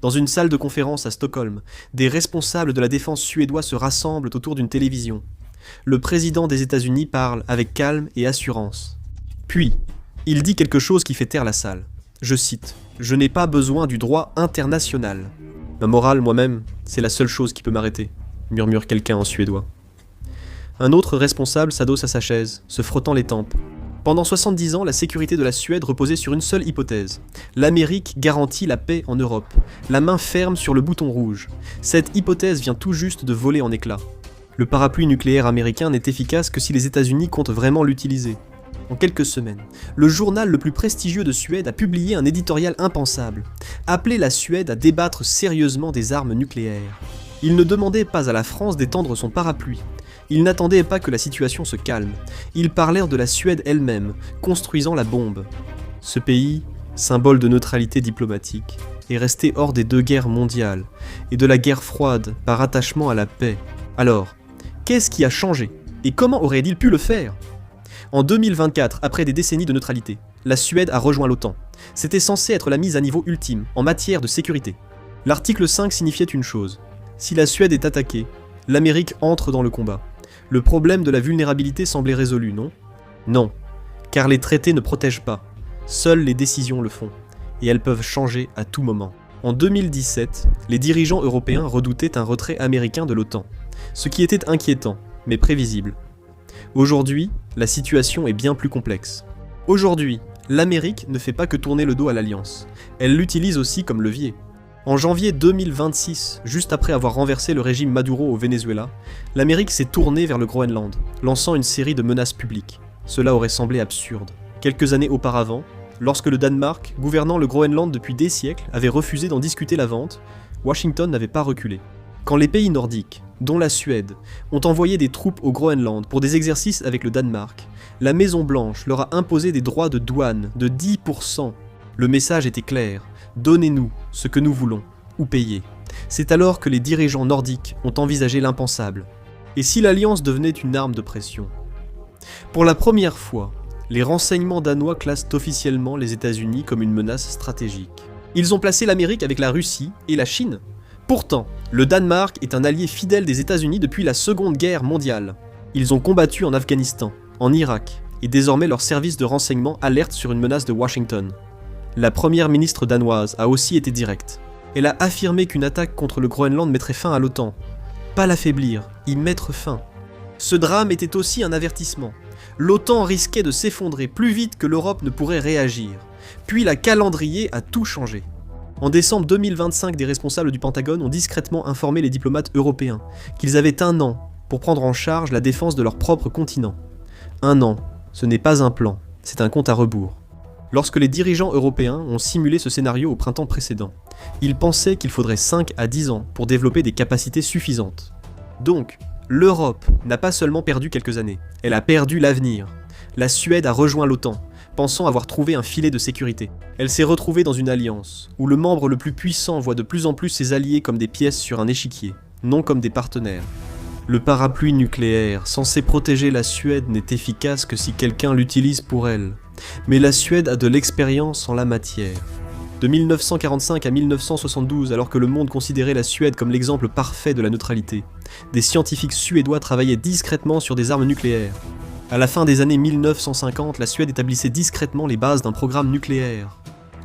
Dans une salle de conférence à Stockholm, des responsables de la défense suédois se rassemblent autour d'une télévision. Le président des États-Unis parle avec calme et assurance. Puis, il dit quelque chose qui fait taire la salle. Je cite « Je n'ai pas besoin du droit international. Ma morale, moi-même, c'est la seule chose qui peut m'arrêter », murmure quelqu'un en suédois. Un autre responsable s'adosse à sa chaise, se frottant les tempes. Pendant 70 ans, la sécurité de la Suède reposait sur une seule hypothèse. L'Amérique garantit la paix en Europe. La main ferme sur le bouton rouge. Cette hypothèse vient tout juste de voler en éclats. Le parapluie nucléaire américain n'est efficace que si les États-Unis comptent vraiment l'utiliser. En quelques semaines, le journal le plus prestigieux de Suède a publié un éditorial impensable, appelé la Suède à débattre sérieusement des armes nucléaires. Il ne demandait pas à la France d'étendre son parapluie. Ils n'attendaient pas que la situation se calme. Ils parlèrent de la Suède elle-même, construisant la bombe. Ce pays, symbole de neutralité diplomatique, est resté hors des deux guerres mondiales et de la guerre froide par attachement à la paix. Alors, qu'est-ce qui a changé? Et comment aurait-il pu le faire? En 2024, après des décennies de neutralité, la Suède a rejoint l'OTAN. C'était censé être la mise à niveau ultime en matière de sécurité. L'article 5 signifiait une chose. Si la Suède est attaquée, l'Amérique entre dans le combat. Le problème de la vulnérabilité semblait résolu, non? Non, car les traités ne protègent pas. Seules les décisions le font, et elles peuvent changer à tout moment. En 2017, les dirigeants européens redoutaient un retrait américain de l'OTAN, ce qui était inquiétant, mais prévisible. Aujourd'hui, la situation est bien plus complexe. Aujourd'hui, l'Amérique ne fait pas que tourner le dos à l'Alliance, elle l'utilise aussi comme levier. En janvier 2026, juste après avoir renversé le régime Maduro au Venezuela, l'Amérique s'est tournée vers le Groenland, lançant une série de menaces publiques. Cela aurait semblé absurde. Quelques années auparavant, lorsque le Danemark, gouvernant le Groenland depuis des siècles, avait refusé d'en discuter la vente, Washington n'avait pas reculé. Quand les pays nordiques, dont la Suède, ont envoyé des troupes au Groenland pour des exercices avec le Danemark, la Maison-Blanche leur a imposé des droits de douane de 10%. Le message était clair. Donnez-nous ce que nous voulons, ou payez. C'est alors que les dirigeants nordiques ont envisagé l'impensable. Et si l'Alliance devenait une arme de pression? Pour la première fois, les renseignements danois classent officiellement les États-Unis comme une menace stratégique. Ils ont placé l'Amérique avec la Russie et la Chine. Pourtant, le Danemark est un allié fidèle des États-Unis depuis la Seconde Guerre mondiale. Ils ont combattu en Afghanistan, en Irak, et désormais leur service de renseignement alerte sur une menace de Washington. La première ministre danoise a aussi été directe. Elle a affirmé qu'une attaque contre le Groenland mettrait fin à l'OTAN. Pas l'affaiblir, y mettre fin. Ce drame était aussi un avertissement. L'OTAN risquait de s'effondrer plus vite que l'Europe ne pourrait réagir. Puis la calendrier a tout changé. En décembre 2025, des responsables du Pentagone ont discrètement informé les diplomates européens qu'ils avaient 1 an pour prendre en charge la défense de leur propre continent. 1 an, ce n'est pas un plan, c'est un compte à rebours. Lorsque les dirigeants européens ont simulé ce scénario au printemps précédent, ils pensaient qu'il faudrait 5 à 10 ans pour développer des capacités suffisantes. Donc, l'Europe n'a pas seulement perdu quelques années, elle a perdu l'avenir. La Suède a rejoint l'OTAN, pensant avoir trouvé un filet de sécurité. Elle s'est retrouvée dans une alliance, où le membre le plus puissant voit de plus en plus ses alliés comme des pièces sur un échiquier, non comme des partenaires. Le parapluie nucléaire, censé protéger la Suède, n'est efficace que si quelqu'un l'utilise pour elle. Mais la Suède a de l'expérience en la matière. De 1945 à 1972, alors que le monde considérait la Suède comme l'exemple parfait de la neutralité, des scientifiques suédois travaillaient discrètement sur des armes nucléaires. À la fin des années 1950, la Suède établissait discrètement les bases d'un programme nucléaire.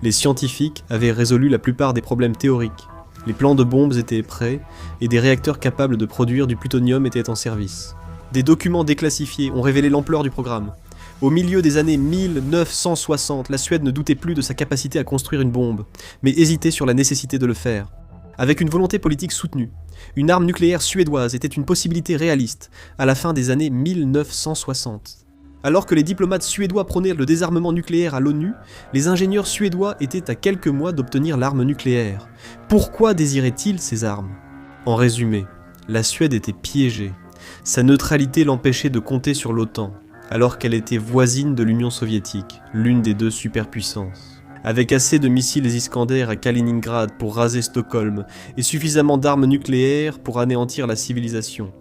Les scientifiques avaient résolu la plupart des problèmes théoriques. Les plans de bombes étaient prêts, et des réacteurs capables de produire du plutonium étaient en service. Des documents déclassifiés ont révélé l'ampleur du programme. Au milieu des années 1960, la Suède ne doutait plus de sa capacité à construire une bombe, mais hésitait sur la nécessité de le faire. Avec une volonté politique soutenue, une arme nucléaire suédoise était une possibilité réaliste à la fin des années 1960. Alors que les diplomates suédois prônaient le désarmement nucléaire à l'ONU, les ingénieurs suédois étaient à quelques mois d'obtenir l'arme nucléaire. Pourquoi désiraient-ils ces armes? En résumé, la Suède était piégée. Sa neutralité l'empêchait de compter sur l'OTAN, alors qu'elle était voisine de l'Union soviétique, l'une des deux superpuissances. Avec assez de missiles Iskander à Kaliningrad pour raser Stockholm, et suffisamment d'armes nucléaires pour anéantir la civilisation.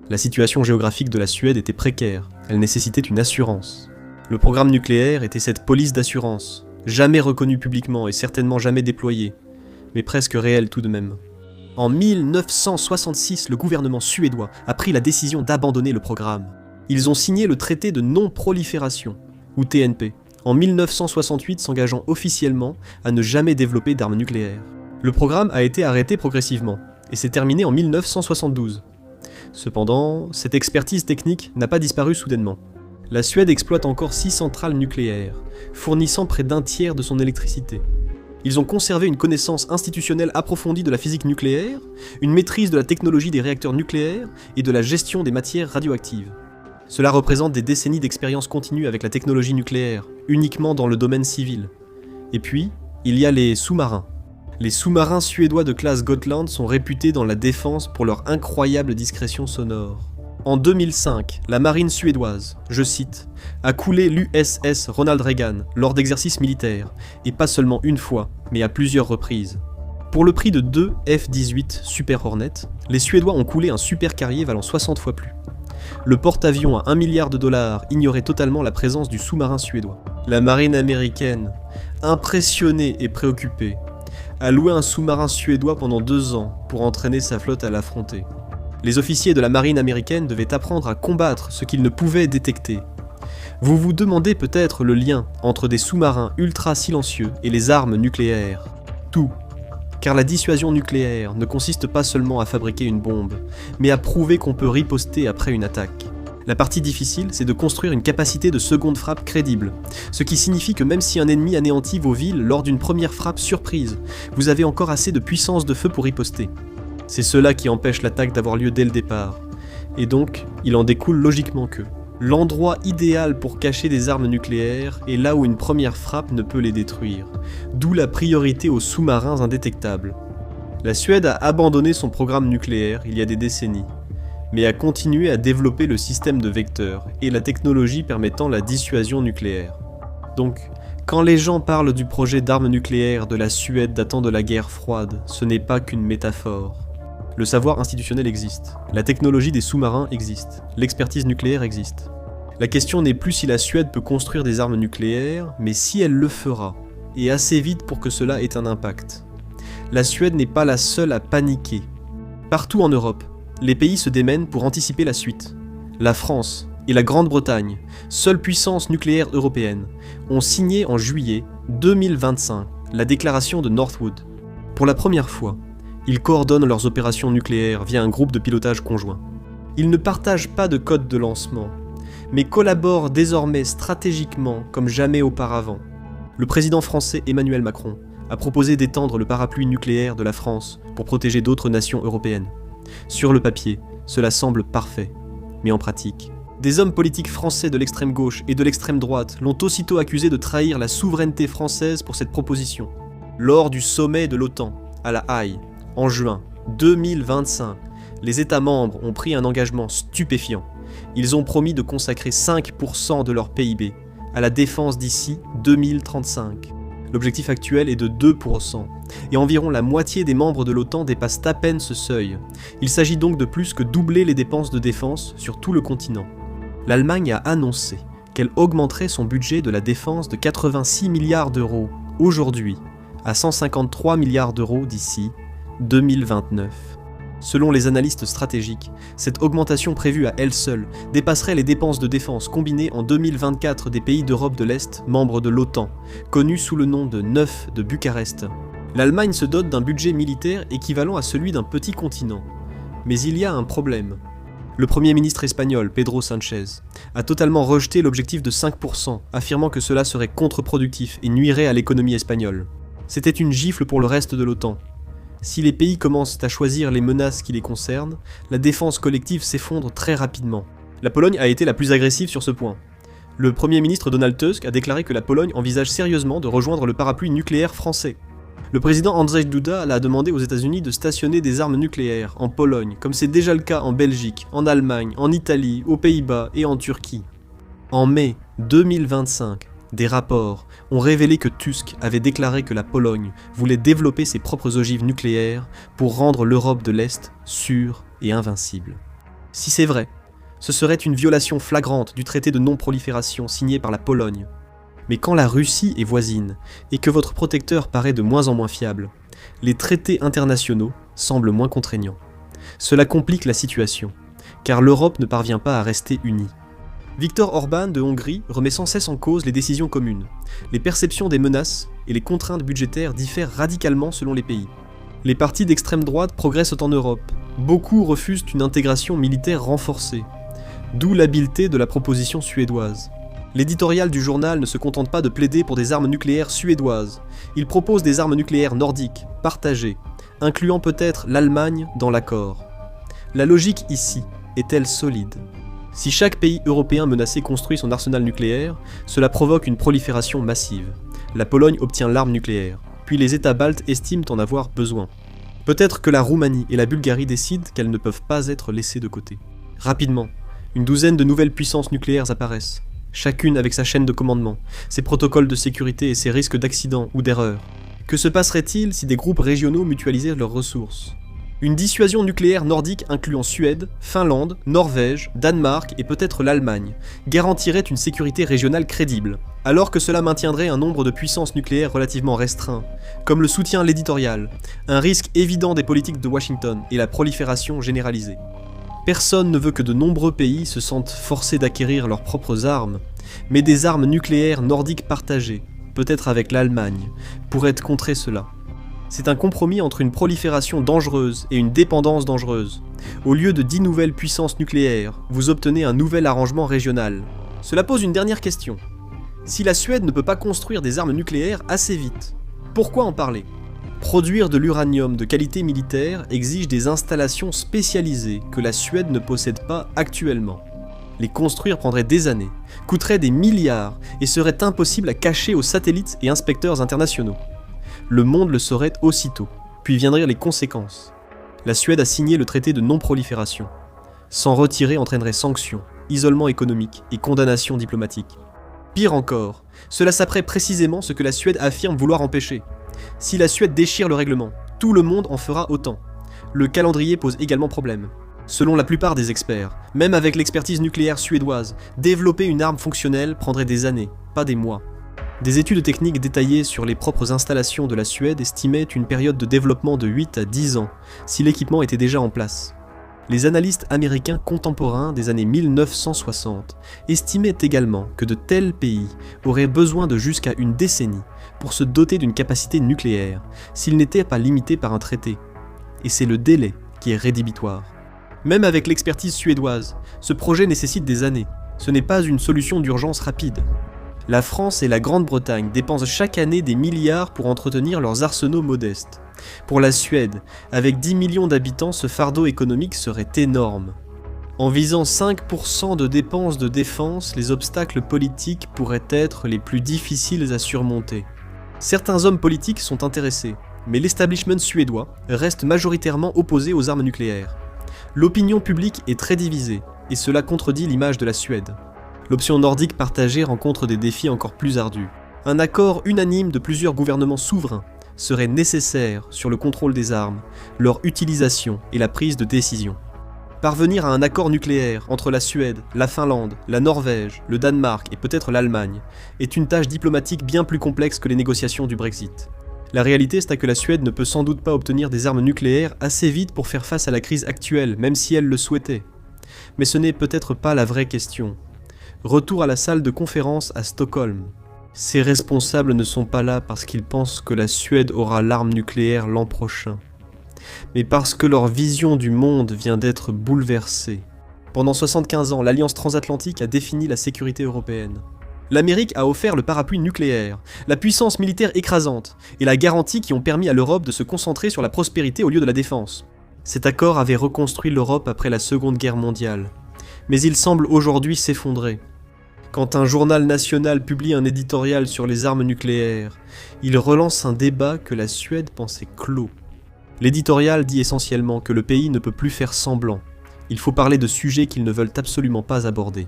La situation géographique de la Suède était précaire, elle nécessitait une assurance. Le programme nucléaire était cette police d'assurance, jamais reconnue publiquement et certainement jamais déployée. mais presque réelle tout de même. En 1966, le gouvernement suédois a pris la décision d'abandonner le programme. Ils ont signé le traité de non-prolifération, ou TNP, en 1968 s'engageant officiellement à ne jamais développer d'armes nucléaires. Le programme a été arrêté progressivement, et s'est terminé en 1972. Cependant, cette expertise technique n'a pas disparu soudainement. La Suède exploite encore 6 centrales nucléaires, fournissant près d'un tiers de son électricité. Ils ont conservé une connaissance institutionnelle approfondie de la physique nucléaire, une maîtrise de la technologie des réacteurs nucléaires et de la gestion des matières radioactives. Cela représente des décennies d'expérience continue avec la technologie nucléaire, uniquement dans le domaine civil. Et puis, il y a les sous-marins. Les sous-marins suédois de classe Gotland sont réputés dans la défense pour leur incroyable discrétion sonore. En 2005, la marine suédoise, je cite, a coulé l'USS Ronald Reagan lors d'exercices militaires, et pas seulement une fois, mais à plusieurs reprises. Pour le prix de 2 F-18 Super Hornet, les Suédois ont coulé un super carrier valant 60 fois plus. Le porte-avions à $1 milliard ignorait totalement la présence du sous-marin suédois. La marine américaine, impressionnée et préoccupée, a loué un sous-marin suédois pendant 2 ans pour entraîner sa flotte à l'affronter. Les officiers de la marine américaine devaient apprendre à combattre ce qu'ils ne pouvaient détecter. Vous vous demandez peut-être le lien entre des sous-marins ultra silencieux et les armes nucléaires. Tout. Car la dissuasion nucléaire ne consiste pas seulement à fabriquer une bombe, mais à prouver qu'on peut riposter après une attaque. La partie difficile, c'est de construire une capacité de seconde frappe crédible, ce qui signifie que même si un ennemi anéantit vos villes lors d'une première frappe surprise, vous avez encore assez de puissance de feu pour riposter. C'est cela qui empêche l'attaque d'avoir lieu dès le départ, et donc il en découle logiquement que l'endroit idéal pour cacher des armes nucléaires est là où une première frappe ne peut les détruire, d'où la priorité aux sous-marins indétectables. La Suède a abandonné son programme nucléaire il y a des décennies, mais a continué à développer le système de vecteurs et la technologie permettant la dissuasion nucléaire. Donc, quand les gens parlent du projet d'armes nucléaires de la Suède datant de la guerre froide, ce n'est pas qu'une métaphore. Le savoir institutionnel existe, la technologie des sous-marins existe, l'expertise nucléaire existe. La question n'est plus si la Suède peut construire des armes nucléaires, mais si elle le fera, et assez vite pour que cela ait un impact. La Suède n'est pas la seule à paniquer. Partout en Europe, les pays se démènent pour anticiper la suite. La France et la Grande-Bretagne, seule puissance nucléaire européenne, ont signé en juillet 2025 la déclaration de Northwood. Pour la première fois, ils coordonnent leurs opérations nucléaires via un groupe de pilotage conjoint. Ils ne partagent pas de code de lancement, mais collaborent désormais stratégiquement comme jamais auparavant. Le président français Emmanuel Macron a proposé d'étendre le parapluie nucléaire de la France pour protéger d'autres nations européennes. Sur le papier, cela semble parfait, mais en pratique, des hommes politiques français de l'extrême gauche et de l'extrême droite l'ont aussitôt accusé de trahir la souveraineté française pour cette proposition. Lors du sommet de l'OTAN, à La Haye, en juin 2025, les États membres ont pris un engagement stupéfiant. Ils ont promis de consacrer 5% de leur PIB à la défense d'ici 2035. L'objectif actuel est de 2%, et environ la moitié des membres de l'OTAN dépassent à peine ce seuil. Il s'agit donc de plus que doubler les dépenses de défense sur tout le continent. L'Allemagne a annoncé qu'elle augmenterait son budget de la défense de 86 milliards d'euros aujourd'hui à 153 milliards d'euros d'ici 2029. Selon les analystes stratégiques, cette augmentation prévue à elle seule dépasserait les dépenses de défense combinées en 2024 des pays d'Europe de l'Est, membres de l'OTAN, connus sous le nom de Neuf de Bucarest. L'Allemagne se dote d'un budget militaire équivalent à celui d'un petit continent. Mais il y a un problème. Le Premier ministre espagnol, Pedro Sánchez, a totalement rejeté l'objectif de 5%, affirmant que cela serait contre-productif et nuirait à l'économie espagnole. C'était une gifle pour le reste de l'OTAN. Si les pays commencent à choisir les menaces qui les concernent, la défense collective s'effondre très rapidement. La Pologne a été la plus agressive sur ce point. Le Premier ministre Donald Tusk a déclaré que la Pologne envisage sérieusement de rejoindre le parapluie nucléaire français. Le président Andrzej Duda a demandé aux États-Unis de stationner des armes nucléaires en Pologne, comme c'est déjà le cas en Belgique, en Allemagne, en Italie, aux Pays-Bas et en Turquie. En mai 2025, des rapports ont révélé que Tusk avait déclaré que la Pologne voulait développer ses propres ogives nucléaires pour rendre l'Europe de l'Est sûre et invincible. Si c'est vrai, ce serait une violation flagrante du traité de non-prolifération signé par la Pologne. Mais quand la Russie est voisine et que votre protecteur paraît de moins en moins fiable, Les traités internationaux semblent moins contraignants. Cela complique la situation, car l'Europe ne parvient pas à rester unie. Viktor Orban de Hongrie remet sans cesse en cause les décisions communes. Les perceptions des menaces et les contraintes budgétaires diffèrent radicalement selon les pays. Les partis d'extrême droite progressent en Europe. Beaucoup refusent une intégration militaire renforcée. D'où l'habileté de la proposition suédoise. L'éditorial du journal ne se contente pas de plaider pour des armes nucléaires suédoises. Il propose des armes nucléaires nordiques, partagées, incluant peut-être l'Allemagne dans l'accord. La logique ici est-elle solide ? Si chaque pays européen menacé construit son arsenal nucléaire, cela provoque une prolifération massive. La Pologne obtient l'arme nucléaire, puis les États baltes estiment en avoir besoin. Peut-être que la Roumanie et la Bulgarie décident qu'elles ne peuvent pas être laissées de côté. Rapidement, une douzaine de nouvelles puissances nucléaires apparaissent, chacune avec sa chaîne de commandement, ses protocoles de sécurité et ses risques d'accident ou d'erreur. Que se passerait-il si des groupes régionaux mutualisaient leurs ressources ? Une dissuasion nucléaire nordique incluant Suède, Finlande, Norvège, Danemark et peut-être l'Allemagne garantirait une sécurité régionale crédible, alors que cela maintiendrait un nombre de puissances nucléaires relativement restreint, comme le soutient l'éditorial, un risque évident des politiques de Washington et la prolifération généralisée. Personne ne veut que de nombreux pays se sentent forcés d'acquérir leurs propres armes, mais des armes nucléaires nordiques partagées, peut-être avec l'Allemagne, pourraient contrer cela. C'est un compromis entre une prolifération dangereuse et une dépendance dangereuse. Au lieu de 10 nouvelles puissances nucléaires, vous obtenez un nouvel arrangement régional. Cela pose une dernière question. Si la Suède ne peut pas construire des armes nucléaires assez vite, pourquoi en parler ? Produire de l'uranium de qualité militaire exige des installations spécialisées que la Suède ne possède pas actuellement. Les construire prendrait des années, coûterait des milliards et serait impossible à cacher aux satellites et inspecteurs internationaux. Le monde le saurait aussitôt, puis viendraient les conséquences. La Suède a signé le traité de non-prolifération. S'en retirer entraînerait sanctions, isolement économique et condamnation diplomatique. Pire encore, cela s'apprête précisément ce que la Suède affirme vouloir empêcher. Si la Suède déchire le règlement, tout le monde en fera autant. Le calendrier pose également problème. Selon la plupart des experts, même avec l'expertise nucléaire suédoise, développer une arme fonctionnelle prendrait des années, pas des mois. Des études techniques détaillées sur les propres installations de la Suède estimaient une période de développement de 8 à 10 ans, si l'équipement était déjà en place. Les analystes américains contemporains des années 1960 estimaient également que de tels pays auraient besoin de jusqu'à une décennie pour se doter d'une capacité nucléaire, s'ils n'étaient pas limités par un traité. Et c'est le délai qui est rédhibitoire. Même avec l'expertise suédoise, ce projet nécessite des années. Ce n'est pas une solution d'urgence rapide. La France et la Grande-Bretagne dépensent chaque année des milliards pour entretenir leurs arsenaux modestes. Pour la Suède, avec 10 millions d'habitants, ce fardeau économique serait énorme. En visant 5% de dépenses de défense, les obstacles politiques pourraient être les plus difficiles à surmonter. Certains hommes politiques sont intéressés, mais l'establishment suédois reste majoritairement opposé aux armes nucléaires. L'opinion publique est très divisée, et cela contredit l'image de la Suède. L'option nordique partagée rencontre des défis encore plus ardus. Un accord unanime de plusieurs gouvernements souverains serait nécessaire sur le contrôle des armes, leur utilisation et la prise de décision. Parvenir à un accord nucléaire entre la Suède, la Finlande, la Norvège, le Danemark et peut-être l'Allemagne est une tâche diplomatique bien plus complexe que les négociations du Brexit. La réalité c'est que la Suède ne peut sans doute pas obtenir des armes nucléaires assez vite pour faire face à la crise actuelle, même si elle le souhaitait. Mais ce n'est peut-être pas la vraie question. Retour à la salle de conférence à Stockholm. Ces responsables ne sont pas là parce qu'ils pensent que la Suède aura l'arme nucléaire l'an prochain, mais parce que leur vision du monde vient d'être bouleversée. Pendant 75 ans, l'Alliance transatlantique a défini la sécurité européenne. L'Amérique a offert le parapluie nucléaire, la puissance militaire écrasante, et la garantie qui ont permis à l'Europe de se concentrer sur la prospérité au lieu de la défense. Cet accord avait reconstruit l'Europe après la Seconde Guerre mondiale, mais il semble aujourd'hui s'effondrer. Quand un journal national publie un éditorial sur les armes nucléaires, il relance un débat que la Suède pensait clos. L'éditorial dit essentiellement que le pays ne peut plus faire semblant. Il faut parler de sujets qu'ils ne veulent absolument pas aborder.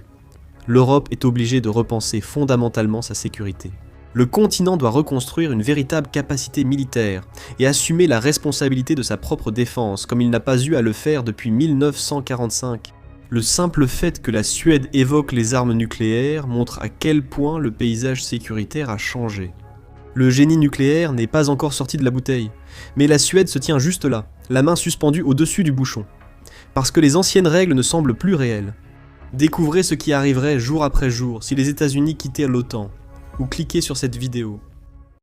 L'Europe est obligée de repenser fondamentalement sa sécurité. Le continent doit reconstruire une véritable capacité militaire et assumer la responsabilité de sa propre défense, comme il n'a pas eu à le faire depuis 1945. Le simple fait que la Suède évoque les armes nucléaires montre à quel point le paysage sécuritaire a changé. Le génie nucléaire n'est pas encore sorti de la bouteille, Mais la Suède se tient juste là, la main suspendue au-dessus du bouchon. Parce que les anciennes règles ne semblent plus réelles. Découvrez ce qui arriverait jour après jour si les États-Unis quittaient l'OTAN, ou cliquez sur cette vidéo.